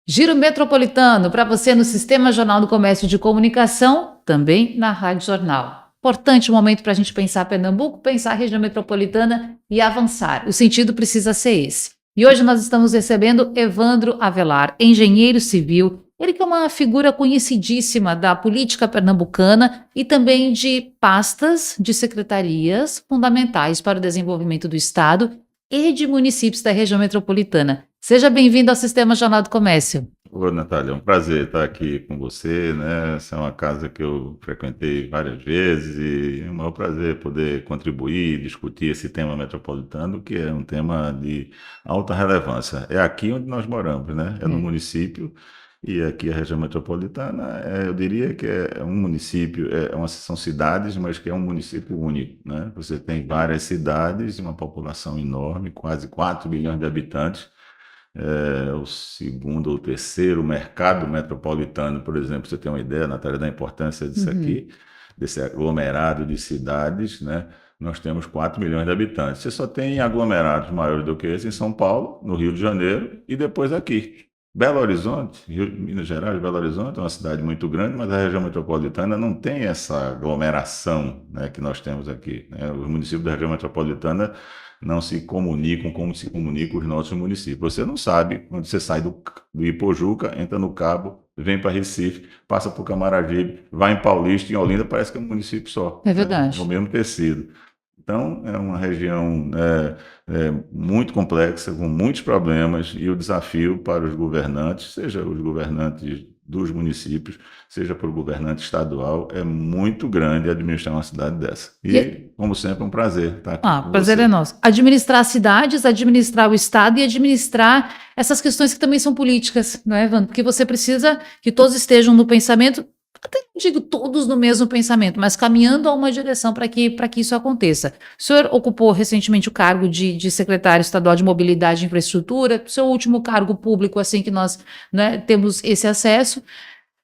Giro Metropolitano para você no Sistema Jornal do Comércio de Comunicação, também na Rádio Jornal. Importante momento para a gente pensar Pernambuco, pensar a região metropolitana e avançar. O sentido precisa ser esse. E hoje nós estamos recebendo Evandro Avelar, engenheiro civil, ele que é uma figura conhecidíssima da política pernambucana e também de pastas de secretarias fundamentais para o desenvolvimento do Estado e de municípios da região metropolitana. Seja bem-vindo ao Sistema Jornal do Comércio. Oi, Natália, é um prazer estar aqui com você, né? Essa é uma casa que eu frequentei várias vezes e é um maior prazer poder contribuir, discutir esse tema metropolitano, que é um tema de alta relevância. É aqui onde nós moramos, né? É no município e aqui a região metropolitana, eu diria que é um município, são cidades, mas que é um município único, né? Você tem várias cidades, uma população enorme, quase 4 milhões de habitantes. O segundo ou terceiro mercado metropolitano, por exemplo, você tem uma ideia, Natália, da importância disso aqui, desse aglomerado de cidades, né? Nós temos 4 milhões de habitantes. Você só tem aglomerados maiores do que esse em São Paulo, no Rio de Janeiro e depois aqui. Belo Horizonte, Minas Gerais, Belo Horizonte é uma cidade muito grande, mas a região metropolitana não tem essa aglomeração, né, que nós temos aqui, né? Os municípios da região metropolitana não se comunicam como se comunicam os nossos municípios. Você não sabe, quando você sai do Ipojuca, entra no Cabo, vem para Recife, passa por Camaragibe, vai em Paulista, em Olinda, parece que é um município só. É verdade. É o mesmo tecido. Então, é uma região muito complexa, com muitos problemas, e o desafio para os governantes, seja os governantes dos municípios, seja para o governante estadual, é muito grande administrar uma cidade dessa. E, como sempre, é um prazer estar aqui com prazer você. é nosso. Administrar as cidades, administrar o Estado e administrar essas questões que também são políticas, não é, Evandro? Porque você precisa que todos estejam no pensamento, até não digo todos no mesmo pensamento, mas caminhando a uma direção para que isso aconteça. O senhor ocupou recentemente o cargo de secretário estadual de Mobilidade e Infraestrutura, seu último cargo público, assim que nós, né, temos esse acesso,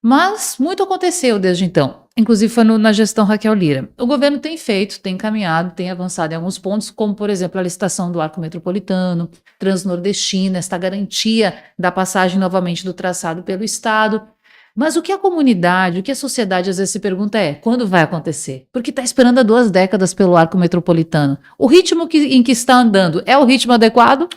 mas muito aconteceu desde então, inclusive foi na gestão Raquel Lira. O governo tem feito, tem caminhado, tem avançado em alguns pontos, como, por exemplo, a licitação do arco metropolitano, transnordestina, esta garantia da passagem novamente do traçado pelo Estado. Mas o que a comunidade, o que a sociedade às vezes se pergunta é, quando vai acontecer? Porque está esperando há 2 décadas pelo arco metropolitano. O ritmo em que está andando é o ritmo adequado?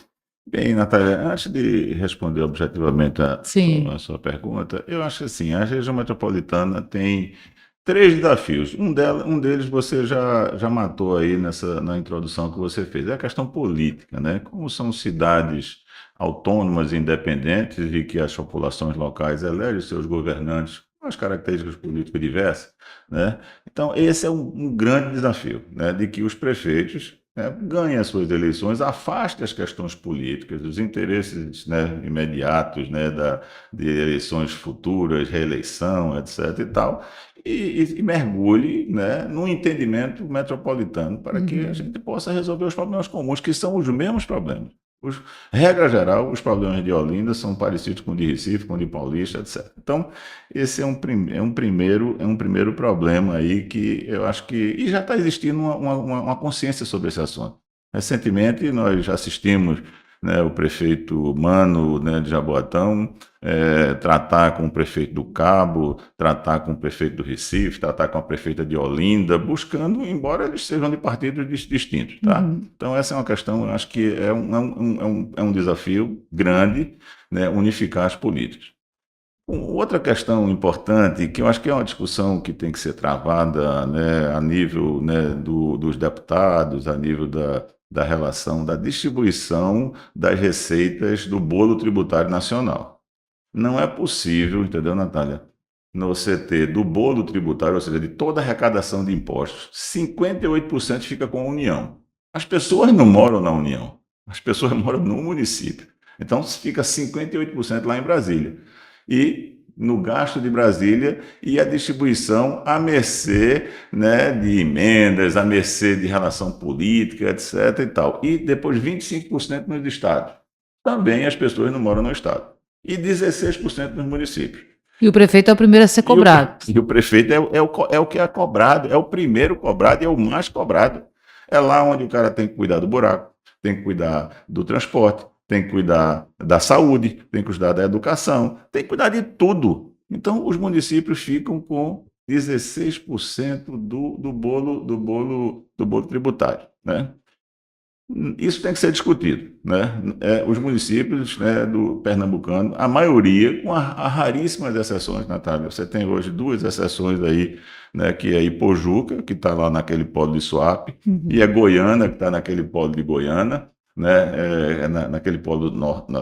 Bem, Natália, antes de responder objetivamente a Sim. sua pergunta, eu acho que assim, a região metropolitana tem 3 desafios. Um deles você já matou aí na introdução que você fez, é a questão política, né? Como são cidades autônomas e independentes e que as populações locais elegem seus governantes com as características políticas diversas, né? Então, esse é um grande desafio, né? De que os prefeitos, né, ganhem as suas eleições, afastem as questões políticas, os interesses, né, imediatos, né, de eleições futuras, reeleição, etc. e tal, e mergulhe, né, num entendimento metropolitano para que a gente possa resolver os problemas comuns, que são os mesmos problemas. Regra geral, os problemas de Olinda são parecidos com o de Recife, com o de Paulista, etc. Então, esse é um primeiro problema aí que eu acho que... E já está existindo uma consciência sobre esse assunto. Recentemente, nós assistimos, né, o prefeito Mano, né, de Jaboatão, tratar com o prefeito do Cabo, tratar com o prefeito do Recife, tratar com a prefeita de Olinda, buscando, embora eles sejam de partidos distintos, tá? Então, essa é uma questão, eu acho que é um desafio grande, né, unificar as políticas. Outra questão importante, que eu acho que é uma discussão que tem que ser travada, né, a nível, né, dos deputados, a nível da relação, da distribuição das receitas do bolo tributário nacional. Não é possível, entendeu, Natália? Você ter do bolo tributário, ou seja, de toda a arrecadação de impostos, 58% fica com a União. As pessoas não moram na União, as pessoas moram no município. Então, fica 58% lá em Brasília. E no gasto de Brasília e a distribuição à mercê, né, de emendas, à mercê de relação política, etc. e tal. E depois 25% nos estados. Também as pessoas não moram no estado. E 16% nos municípios. E o prefeito é o primeiro a ser cobrado. E o prefeito é o que é cobrado, é o primeiro cobrado e é o mais cobrado. É lá onde o cara tem que cuidar do buraco, tem que cuidar do transporte, tem que cuidar da saúde, tem que cuidar da educação, tem que cuidar de tudo. Então, os municípios ficam com 16% do bolo tributário, né? Isso tem que ser discutido, né? Os municípios, né, do pernambucano, a maioria, com a raríssimas exceções, Natália, você tem hoje duas exceções aí, né, que é Ipojuca, que está lá naquele polo de Suape, e é Goiânia, que está naquele polo de Goiânia, né, naquele polo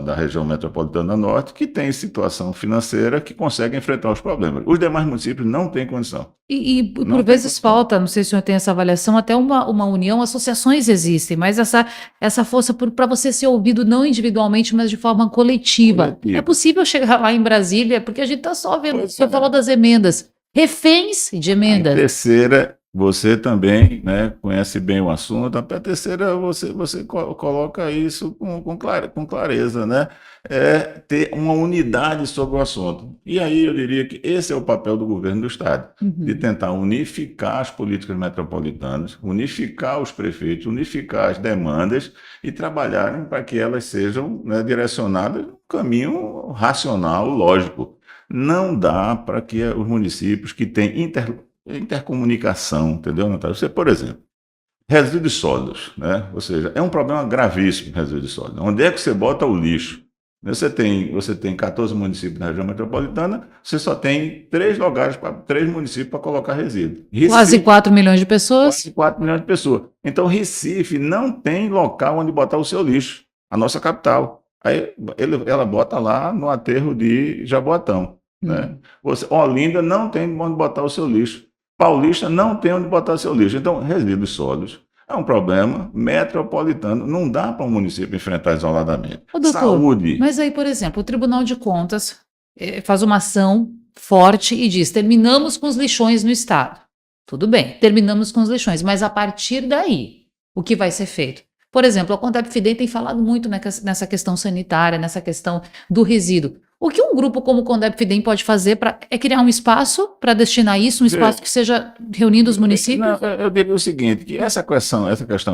da região metropolitana norte, que tem situação financeira que consegue enfrentar os problemas. Os demais municípios não têm condição. E Não por tem vezes condição. falta, não sei se o senhor tem essa avaliação, até uma união, associações existem, mas essa força para você ser ouvido não individualmente, mas de forma coletiva. Coletivo. É possível chegar lá em Brasília, porque a gente está só vendo, o Pois senhor é. falou das emendas, reféns de A emendas. terceira, você também, né, conhece bem o assunto. A terceira, você coloca isso com clareza, né? É ter uma unidade sobre o assunto. E aí eu diria que esse é o papel do governo do Estado, de tentar unificar as políticas metropolitanas, unificar os prefeitos, unificar as demandas e trabalharem para que elas sejam, né, direcionadas no caminho racional, lógico. Não dá para que os municípios que têm intercomunicação, entendeu, Natália? Você, por exemplo, resíduos sólidos, né? Ou seja, é um problema gravíssimo resíduos sólidos. Onde é que você bota o lixo? Você tem 14 municípios na região metropolitana, você só tem 3 lugares, 3 municípios para colocar resíduo. Quase 4 milhões de pessoas. Quase 4 milhões de pessoas. Então, Recife não tem local onde botar o seu lixo, a nossa capital. Aí ela bota lá no aterro de Jaboatão, né? Olinda não tem onde botar o seu lixo. Paulista não tem onde botar o seu lixo. Então, resíduos sólidos é um problema metropolitano. Não dá para um município enfrentar isoladamente. Ô, doutor, Saúde. mas aí, por exemplo, o Tribunal de Contas faz uma ação forte e diz: terminamos com os lixões no Estado. Tudo bem, terminamos com os lixões, mas a partir daí, o que vai ser feito? Por exemplo, a Condep Fidem tem falado muito nessa questão sanitária, nessa questão do resíduo. O que um grupo como o Condep Fidem pode fazer é criar um espaço para destinar isso, um espaço que seja reunindo os municípios? Não, eu diria o seguinte, que essa questão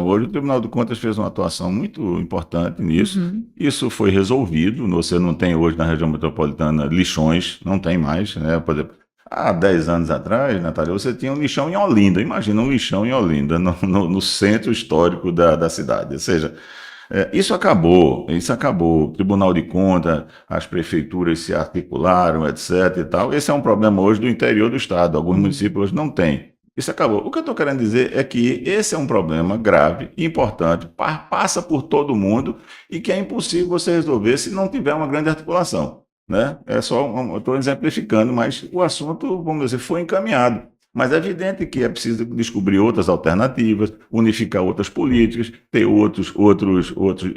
hoje, o Tribunal de Contas fez uma atuação muito importante nisso. Isso foi resolvido. Você não tem hoje na região metropolitana lixões, não tem mais, né? Por exemplo, há 10 anos atrás, Natália, você tinha um lixão em Olinda. Imagina um lixão em Olinda, no centro histórico da cidade. Ou seja, isso acabou. O Tribunal de Contas, as prefeituras se articularam, etc. e tal. Esse é um problema hoje do interior do Estado. Alguns municípios hoje não têm. Isso acabou. O que eu estou querendo dizer é que esse é um problema grave, importante, passa por todo mundo e que é impossível você resolver se não tiver uma grande articulação, né? Eu estou exemplificando, mas o assunto, vamos dizer, foi encaminhado. Mas é evidente que é preciso descobrir outras alternativas, unificar outras políticas, ter outros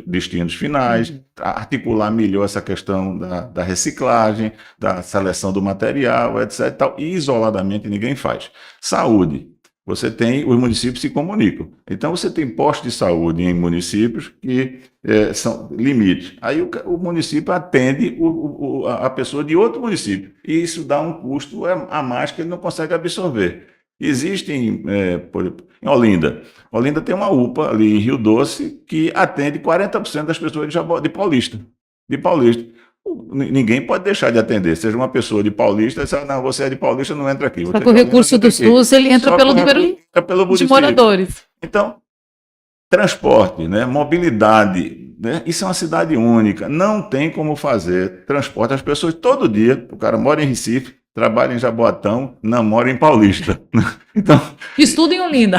destinos finais, articular melhor essa questão da reciclagem, da seleção do material, etc. E tal. E isoladamente ninguém faz. Saúde. Os municípios se comunicam. Então, você tem postos de saúde em municípios que são limites. Aí o município atende a pessoa de outro município. E isso dá um custo a mais que ele não consegue absorver. Existem, por exemplo, em Olinda. Olinda tem uma UPA ali em Rio Doce que atende 40% das pessoas de Paulista. Ninguém pode deixar de atender, seja uma pessoa de Paulista, não, você é de Paulista, não entra aqui. Só que o recurso do SUS, ele entra pelo número de moradores. Então, transporte, né, mobilidade, né, isso é uma cidade única, não tem como fazer transporte. As pessoas todo dia, o cara mora em Recife, trabalha em Jaboatão, não mora em Paulista. Então, estuda em Olinda.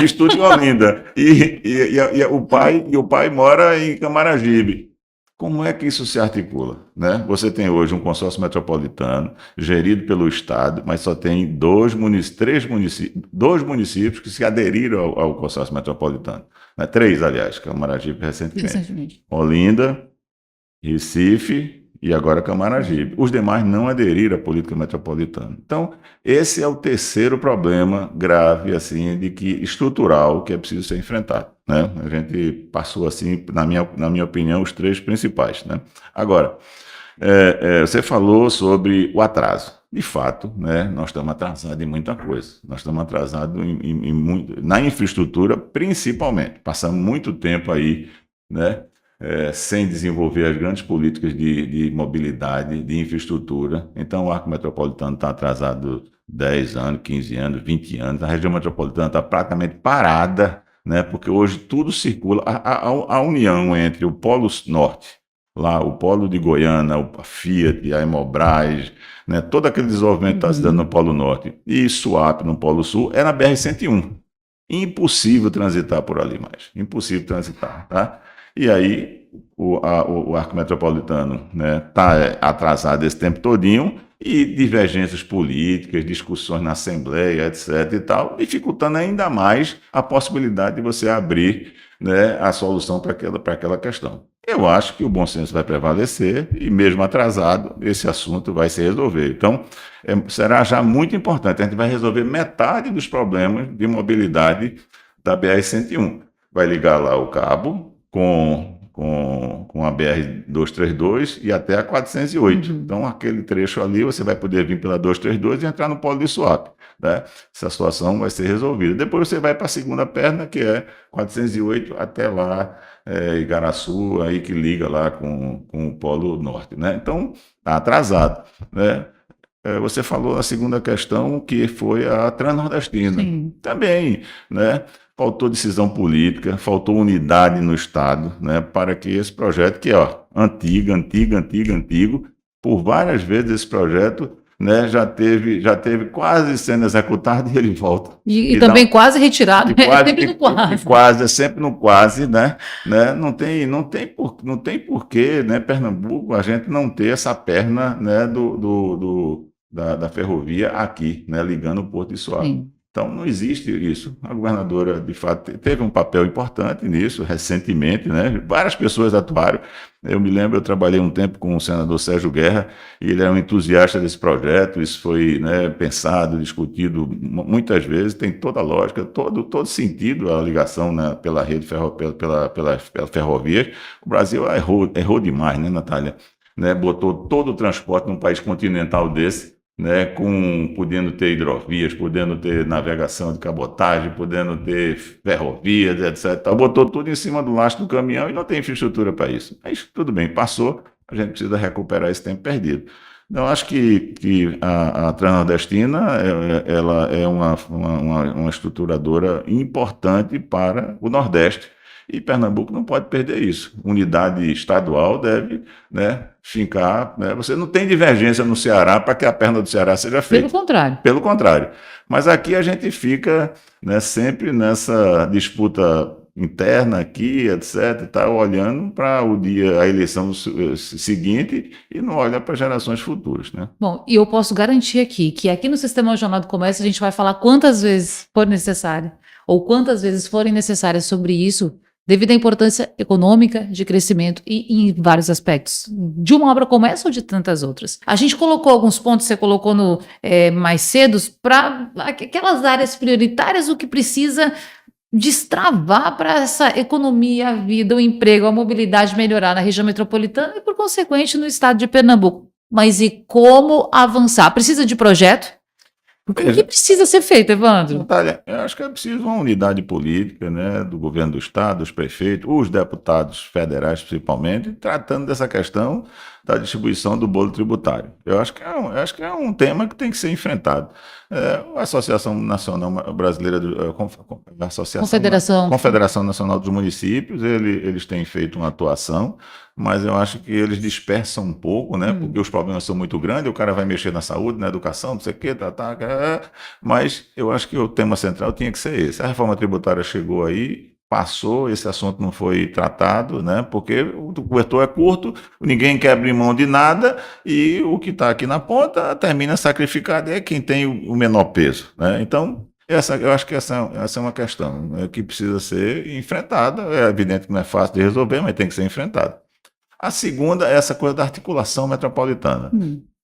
E o pai mora em Camaragibe. Como é que isso se articula, né? Você tem hoje um consórcio metropolitano gerido pelo Estado, mas só tem dois municípios que se aderiram ao consórcio metropolitano. Né? 3, aliás, Camaragibe recentemente. Olinda, Recife e agora Camaragibe. Os demais não aderiram à política metropolitana. Então, esse é o terceiro problema grave, assim, estrutural, que é preciso ser enfrentado, né? A gente passou, assim, na minha opinião, os 3 principais, né? Agora, você falou sobre o atraso. De fato, né, nós estamos atrasados em muita coisa. Nós estamos atrasados na infraestrutura, principalmente. Passamos muito tempo aí, né, sem desenvolver as grandes políticas de mobilidade, de infraestrutura. Então, o arco metropolitano está atrasado 10 anos, 15 anos, 20 anos. A região metropolitana está praticamente parada, né, porque hoje tudo circula. A união entre o Polo Norte, lá, o Polo de Goiânia, a Fiat, a Hemobras, né, todo aquele desenvolvimento que está se dando no Polo Norte, e Suape no Polo Sul, é na BR-101. Impossível transitar por ali mais. Impossível transitar, tá? E aí, o arco metropolitano, né, tá atrasado esse tempo todinho, e divergências políticas, discussões na Assembleia, etc. e tal, dificultando ainda mais a possibilidade de você abrir, né, a solução para aquela questão. Eu acho que o bom senso vai prevalecer e, mesmo atrasado, esse assunto vai se resolver. Então, será já muito importante. A gente vai resolver metade dos problemas de mobilidade da BR-101. Vai ligar lá o cabo com a BR-232 e até a 408. Então, aquele trecho ali, você vai poder vir pela 232 e entrar no Polo de Suape, né? Essa situação vai ser resolvida. Depois você vai para a segunda perna, que é 408 até lá, Igaraçu, aí que liga lá com o Polo Norte, né? Então, está atrasado, né? Você falou a segunda questão, que foi a Transnordestina. Sim. Também, né? Faltou decisão política, faltou unidade no Estado, né, para que esse projeto, que é antigo, por várias vezes esse projeto, né, já teve quase sendo executado e ele volta. E também quase retirado, sempre no quase. É sempre no quase, né? Não tem porquê, né, Pernambuco, a gente não ter essa perna, né, da ferrovia aqui, né, ligando o Porto de Suape. Sim. Então, não existe isso. A governadora, de fato, teve um papel importante nisso, recentemente, né? Várias pessoas atuaram. Eu me lembro, eu trabalhei um tempo com o senador Sérgio Guerra, e ele é um entusiasta desse projeto. Isso foi, né, pensado, discutido muitas vezes, tem toda a lógica, todo sentido a ligação, né, pela rede pela ferrovia. O Brasil errou demais, né, Natália? Né? Botou todo o transporte num país continental desse, né, podendo ter hidrovias, podendo ter navegação de cabotagem, podendo ter ferrovias, etc. Botou tudo em cima do lastro do caminhão e não tem infraestrutura para isso. Mas tudo bem, passou, a gente precisa recuperar esse tempo perdido. Então, acho que a Transnordestina ela é uma estruturadora importante para o Nordeste. E Pernambuco não pode perder isso. Unidade estadual deve, né, fincar. Né? Você não tem divergência no Ceará para que a perna do Ceará seja feita. Pelo contrário. Pelo contrário. Mas aqui a gente fica, né, sempre nessa disputa interna aqui, etc., e tal, olhando para a eleição seguinte e não olha para gerações futuras. Né? Bom, e eu posso garantir aqui no Sistema Jornal do Comércio a gente vai falar quantas vezes for necessário, ou quantas vezes forem necessárias sobre isso, devido à importância econômica, de crescimento e em vários aspectos, de uma obra como essa ou de tantas outras. A gente colocou alguns pontos, você colocou mais cedo, para aquelas áreas prioritárias, o que precisa destravar para essa economia, a vida, o emprego, a mobilidade melhorar na região metropolitana e, por consequente, no estado de Pernambuco. Mas e como avançar? Precisa de projeto? O que precisa ser feito, Evandro? Natália, eu acho que é preciso uma unidade política, né, do governo do Estado, dos prefeitos, os deputados federais principalmente, tratando dessa questão da distribuição do bolo tributário. Eu acho que é um tema que tem que ser enfrentado. A Associação Nacional Brasileira, Confederação Nacional dos Municípios, eles têm feito uma atuação, mas eu acho que eles dispersam um pouco, né? Porque os problemas são muito grandes, o cara vai mexer na saúde, na educação, não sei o quê, mas eu acho que o tema central tinha que ser esse. A reforma tributária chegou aí, passou, esse assunto não foi tratado, né? Porque o cobertor é curto, ninguém quer abrir mão de nada e o que está aqui na ponta termina sacrificado, é quem tem o menor peso, né? Então, eu acho que essa é uma questão, né, que precisa ser enfrentada. É evidente que não é fácil de resolver, mas tem que ser enfrentada. A segunda é essa coisa da articulação metropolitana.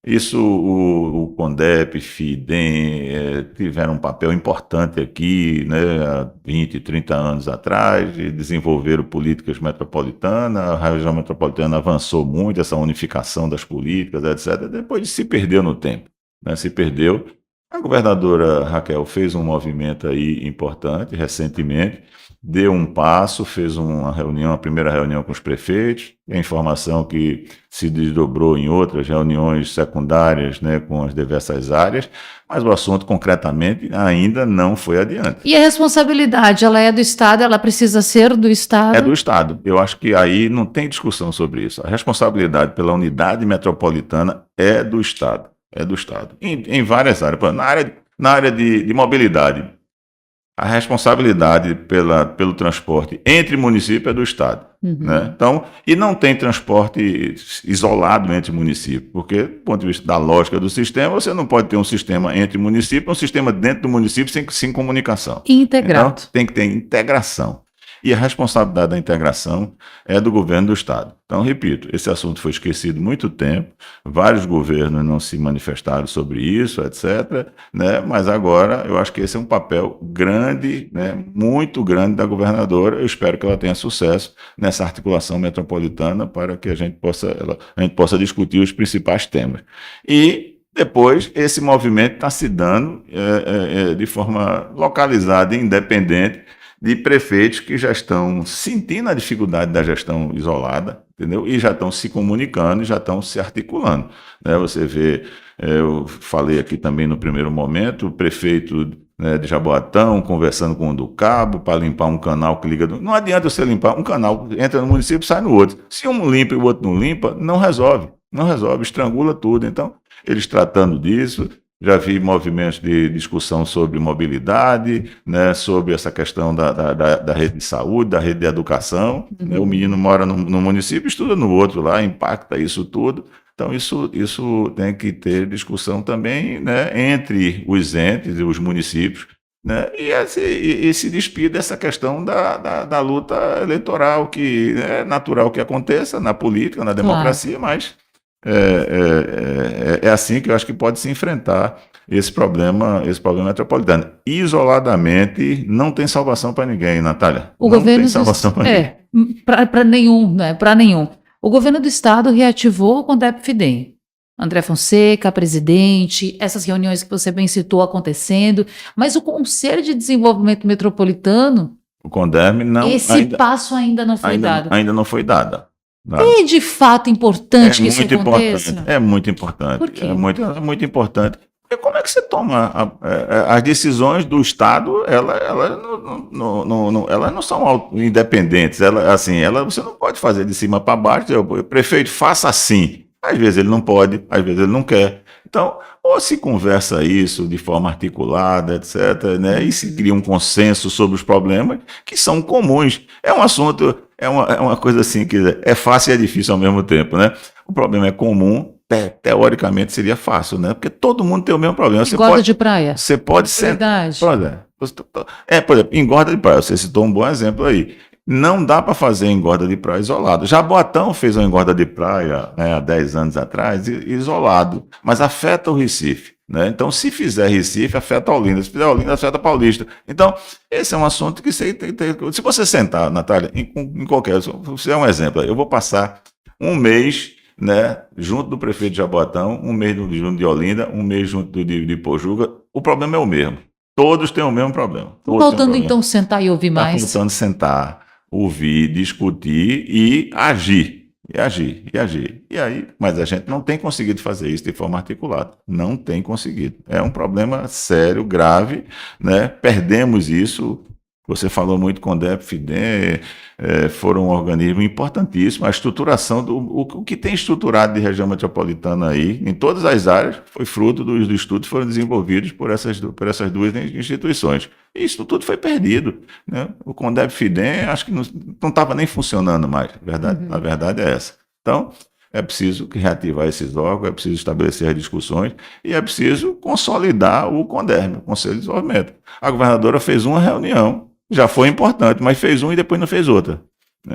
Isso, o CONDEP, FIDEM, tiveram um papel importante aqui, né, há 20, 30 anos atrás, de desenvolveram políticas metropolitanas. A região metropolitana avançou muito, essa unificação das políticas, etc. Depois se perdeu no tempo, né, se perdeu. A governadora Raquel fez um movimento aí importante recentemente, deu um passo, fez uma reunião, a primeira reunião com os prefeitos, a informação que se desdobrou em outras reuniões secundárias, né, com as diversas áreas, mas o assunto concretamente ainda não foi adiante. E a responsabilidade, ela é do Estado, ela precisa ser do Estado? É do Estado. Eu acho que aí não tem discussão sobre isso. A responsabilidade pela unidade metropolitana é do Estado. É do Estado. Em várias áreas. Por exemplo, na área de mobilidade, a responsabilidade pelo transporte entre municípios é do Estado. Né? Então, e não tem transporte isolado entre municípios, porque, do ponto de vista da lógica do sistema, você não pode ter um sistema entre municípios, um sistema dentro do município sem comunicação. Integrado. Então, tem que ter integração. E a responsabilidade da integração é do governo do Estado. Então, repito, esse assunto foi esquecido muito tempo, vários governos não se manifestaram sobre isso, etc., né? Mas agora eu acho que esse é um papel grande, né? Muito grande da governadora. Eu espero que ela tenha sucesso nessa articulação metropolitana para que a gente possa discutir os principais temas. E depois, esse movimento está se dando de forma localizada e independente, de prefeitos que já estão sentindo a dificuldade da gestão isolada, entendeu? E já estão se comunicando, já estão se articulando, né? Você vê, eu falei aqui também no primeiro momento, o prefeito, né, de Jaboatão conversando com o do Cabo para limpar um canal que liga... Não adianta você limpar um canal, entra no município e sai no outro. Se um limpa e o outro não limpa, não resolve, estrangula tudo. Então, eles tratando disso... Já vi movimentos de discussão sobre mobilidade, né, sobre essa questão da rede de saúde, da rede de educação. Né, o menino mora no município, estuda no outro lá, impacta isso tudo. Então, isso tem que ter discussão também, né, entre os entes e os municípios, né, e se despir dessa questão da luta eleitoral, que é natural que aconteça na política, na democracia, claro. Mas... É assim que eu acho que pode se enfrentar esse problema metropolitano. Isoladamente, não tem salvação para ninguém, Natália. O não governo tem salvação para ninguém. Para nenhum, né? Para nenhum. O governo do Estado reativou o CONDEP-FIDEM. André Fonseca, presidente, essas reuniões que você bem citou acontecendo, mas o Conselho de Desenvolvimento Metropolitano, o CONDERM não... Esse passo ainda não foi dado. Ainda não foi dado. É de fato importante que isso aconteça? É muito importante. Por quê? É muito importante. Porque como é que você toma as decisões do Estado? Elas não são independentes. Você não pode fazer de cima para baixo. O prefeito faça assim. Às vezes ele não pode, às vezes ele não quer. Então, ou se conversa isso de forma articulada, etc., né, e se cria um consenso sobre os problemas que são comuns. É um assunto, é uma coisa assim que é fácil e é difícil ao mesmo tempo, né? O problema é comum, teoricamente seria fácil, né? Porque todo mundo tem o mesmo problema. Engorda de praia. Você pode ser... Por exemplo, engorda de praia, você citou um bom exemplo aí. Não dá para fazer engorda de praia isolado. Jaboatão fez uma engorda de praia há 10 anos atrás, isolado, mas afeta o Recife. Né? Então, se fizer Recife, afeta Olinda. Se fizer Olinda, afeta Paulista. Então, esse é um assunto que você tem. Se você sentar, Natália, em qualquer... Você é um exemplo. Eu vou passar um mês, né, junto do prefeito de Jaboatão, um mês junto de Olinda, um mês junto de Pojuga. O problema é o mesmo. Todos têm o mesmo problema. Faltando, então, sentar e ouvir mais. Está faltando sentar, ouvir, discutir e agir. E aí, mas a gente não tem conseguido fazer isso de forma articulada. Não tem conseguido. É um problema sério, grave, né? Perdemos isso. Você falou muito com o CONDEP, FIDEM, foram um organismo importantíssimo. A estruturação, o que tem estruturado de região metropolitana aí, em todas as áreas, foi fruto dos estudos que foram desenvolvidos por essas duas instituições. E isso tudo foi perdido. Né? O CONDEP, FIDEM, acho que não estava nem funcionando mais. A verdade é essa. Então, é preciso reativar esses órgãos, é preciso estabelecer as discussões e é preciso consolidar o CONDERM, o Conselho de Desenvolvimento. A governadora fez uma reunião, já foi importante, mas fez uma e depois não fez outra.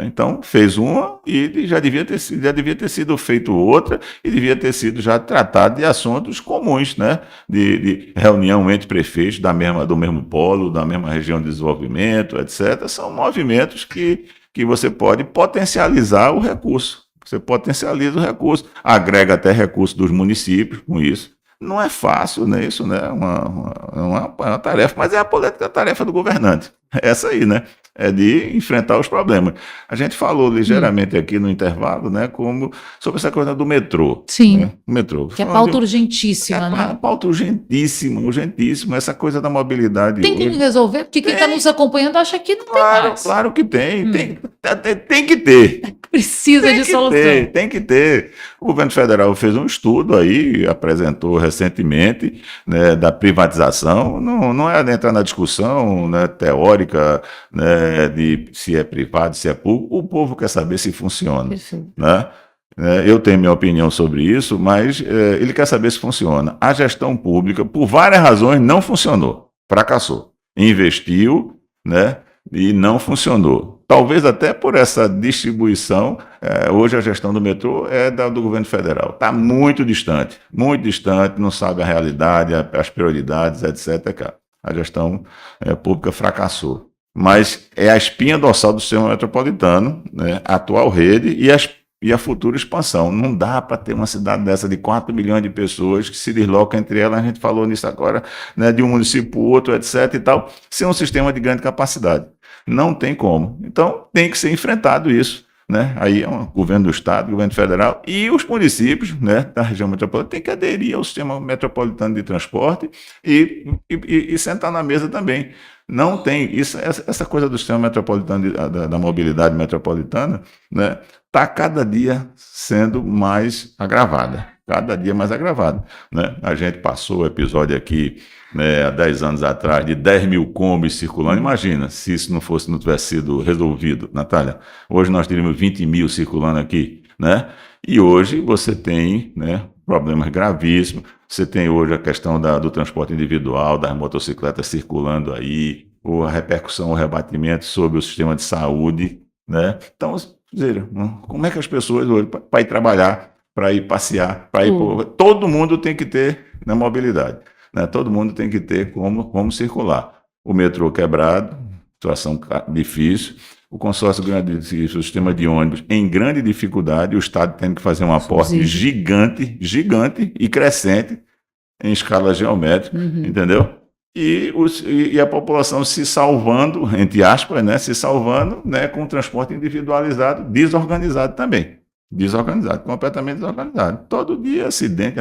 Então, fez uma e já devia ter sido feito outra e devia ter sido já tratado de assuntos comuns, né? De reunião entre prefeitos do mesmo polo, da mesma região de desenvolvimento, etc. São movimentos que você pode potencializar o recurso. Você potencializa o recurso, agrega até recursos dos municípios com isso. Não é fácil, né? Isso, né? Uma tarefa, mas é a política, a tarefa do governante. É essa aí, né? É de enfrentar os problemas. A gente falou ligeiramente aqui no intervalo, né? Sobre essa coisa do metrô. Sim. Né? O metrô. Que é pauta urgentíssima, né? Pauta urgentíssima, urgentíssima. Essa coisa da mobilidade. Tem que resolver, porque quem está nos acompanhando acha que não tem mais. Claro que tem. Tem que ter. Precisa de solução. Tem que ter. O governo federal fez um estudo aí, apresentou recentemente, né, da privatização. Não é entrar na discussão, né, teórica, né, de se é privado, se é público. O povo quer saber se funciona. Perfeito. Né? Eu tenho minha opinião sobre isso, mas ele quer saber se funciona. A gestão pública, por várias razões, não funcionou. Fracassou. Investiu, né, e não funcionou. Talvez até por essa distribuição, hoje a gestão do metrô é do governo federal. Está muito distante, não sabe a realidade, as prioridades, etc. A gestão pública fracassou. Mas é a espinha dorsal do sistema metropolitano, né, a atual rede e a futura expansão. Não dá para ter uma cidade dessa de 4 milhões de pessoas que se deslocam entre elas, a gente falou nisso agora, né, de um município para o outro, etc. e tal, sem um sistema de grande capacidade. Não tem como. Então, tem que ser enfrentado isso. Né? Aí é o governo do estado, o governo federal e os municípios, né, da região metropolitana têm que aderir ao sistema metropolitano de transporte e sentar na mesa também. Não tem isso, essa coisa do sistema metropolitano da mobilidade metropolitana, né, está cada dia sendo mais agravada. Cada dia mais agravada. Né? A gente passou o episódio aqui, né, há 10 anos atrás, de 10 mil combis circulando. Imagina se isso não tivesse sido resolvido, Natália. Hoje nós teríamos 20 mil circulando aqui. Né? E hoje você tem, né, problemas gravíssimos. Você tem hoje a questão do transporte individual, das motocicletas circulando aí, a repercussão, o rebatimento sobre o sistema de saúde. Né? Então, como é que as pessoas hoje, para ir trabalhar, para ir passear, para ir todo mundo tem que ter, né, mobilidade, né? Todo mundo tem que ter como circular. O metrô quebrado, situação difícil, o consórcio grande, o sistema de ônibus em grande dificuldade, o Estado tendo que fazer um aporte gigante e crescente em escala geométrica, entendeu? E a população se salvando, entre aspas, né, né, com o transporte individualizado, desorganizado também. Desorganizado, completamente desorganizado. Todo dia acidente.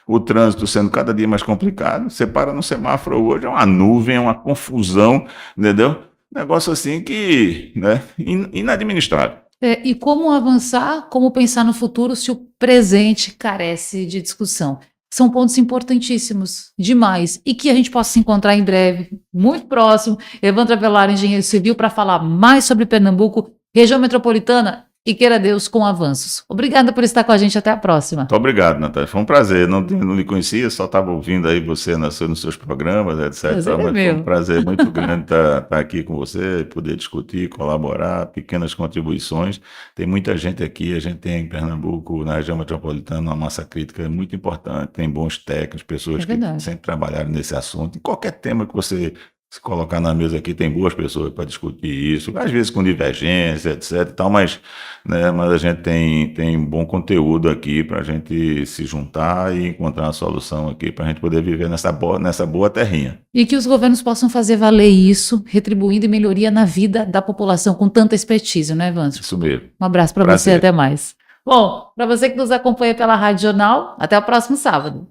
O trânsito sendo cada dia mais complicado. Você para no semáforo hoje, é uma nuvem, é uma confusão, entendeu? Negócio assim que, né, inadministrável. E como avançar, como pensar no futuro se o presente carece de discussão? São pontos importantíssimos, demais, e que a gente possa se encontrar em breve, muito próximo. Evandro Avelar, engenheiro civil, para falar mais sobre Pernambuco, região metropolitana e, queira Deus, com avanços. Obrigada por estar com a gente, até a próxima. Muito obrigado, Natália, foi um prazer, não lhe conhecia, só estava ouvindo aí você nos seus programas, etc. Mas foi um prazer muito grande estar aqui com você, poder discutir, colaborar, pequenas contribuições. Tem muita gente aqui, a gente tem em Pernambuco, na região metropolitana, uma massa crítica muito importante, tem bons técnicos, pessoas que sempre trabalharam nesse assunto, em qualquer tema que você se colocar na mesa aqui, tem boas pessoas para discutir isso, às vezes com divergência, etc. e tal, mas a gente tem bom conteúdo aqui para a gente se juntar e encontrar uma solução aqui para a gente poder viver nessa boa terrinha. E que os governos possam fazer valer isso, retribuindo e melhoria na vida da população com tanta expertise, não é, Evandro? Isso mesmo. Um abraço para você, até mais. Bom, para você que nos acompanha pela Rádio Jornal, até o próximo sábado.